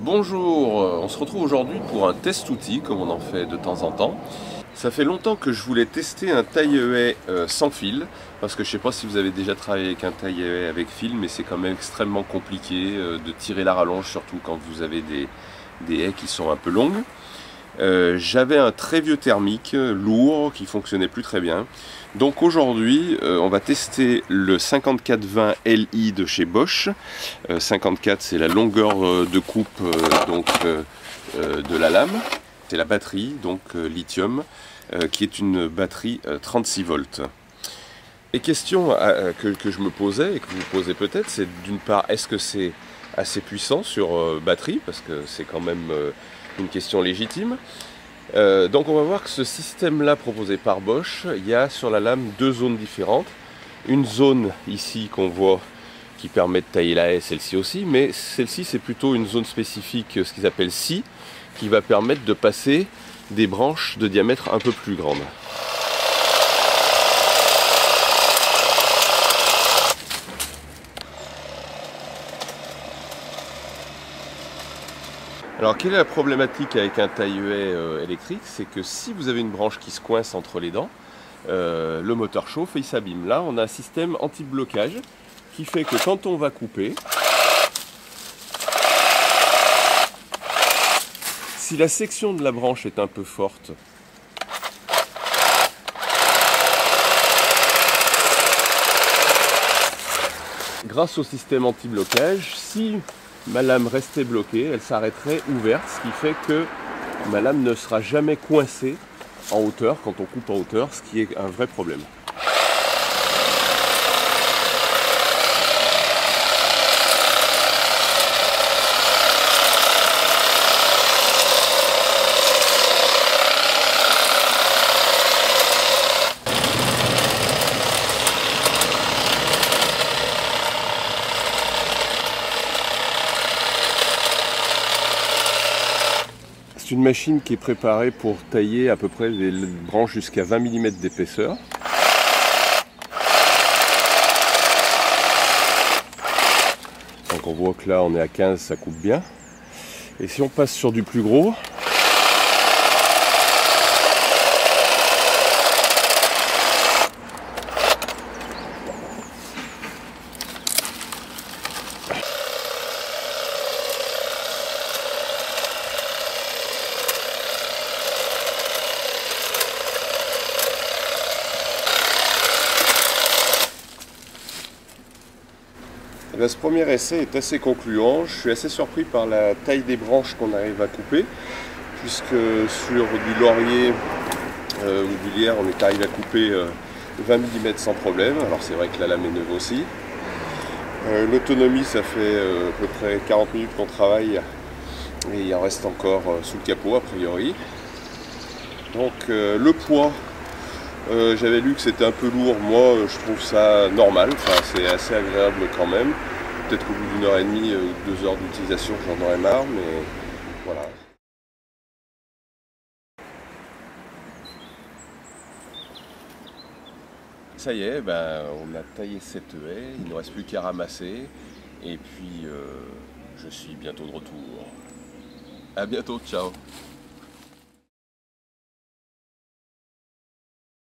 Bonjour, on se retrouve aujourd'hui pour un test outil comme on en fait de temps en temps. Ça fait longtemps que je voulais tester un taille-haie sans fil, parce que je ne sais pas si vous avez déjà travaillé avec un taille-haie avec fil, mais c'est quand même extrêmement compliqué de tirer la rallonge, surtout quand vous avez des haies qui sont un peu longues. J'avais un très vieux thermique, lourd, qui fonctionnait plus très bien. Donc aujourd'hui, on va tester le 5420 Li de chez Bosch. 54, c'est la longueur de coupe de la lame. C'est la batterie, donc lithium, qui est une batterie 36 volts. Et question que je me posais, et que vous vous posez peut-être, c'est d'une part, est-ce que c'est assez puissant sur batterie, parce que c'est quand même une question légitime. Donc on va voir que ce système-là proposé par Bosch, il y a sur la lame deux zones différentes. Une zone ici qu'on voit qui permet de tailler la haie, celle-ci aussi, mais celle-ci c'est plutôt une zone spécifique, ce qu'ils appellent scie, qui va permettre de passer des branches de diamètre un peu plus grande. Alors quelle est la problématique avec un taille-haie électrique? C'est que si vous avez une branche qui se coince entre les dents, le moteur chauffe et il s'abîme. Là on a un système anti-blocage qui fait que quand on va couper, si la section de la branche est un peu forte, grâce au système anti-blocage, si ma lame restait bloquée, elle s'arrêterait ouverte, ce qui fait que ma lame ne sera jamais coincée en hauteur quand on coupe en hauteur, ce qui est un vrai problème. C'est une machine qui est préparée pour tailler à peu près des branches jusqu'à 20 mm d'épaisseur. Donc on voit que là on est à 15, ça coupe bien. Et si on passe sur du plus gros, ce premier essai est assez concluant. Je suis assez surpris par la taille des branches qu'on arrive à couper, puisque sur du laurier ou du lierre, on est arrivé à couper 20 mm sans problème. Alors c'est vrai que la lame est neuve aussi. L'autonomie, ça fait à peu près 40 minutes qu'on travaille et il en reste encore sous le capot a priori. Donc le poids, j'avais lu que c'était un peu lourd. Moi je trouve ça normal, enfin, c'est assez agréable quand même. Peut-être qu'au bout d'une heure et demie ou 2 heures d'utilisation j'en aurais marre, mais voilà. Ça y est, on a taillé cette haie, il ne reste plus qu'à ramasser et puis je suis bientôt de retour. À bientôt, ciao.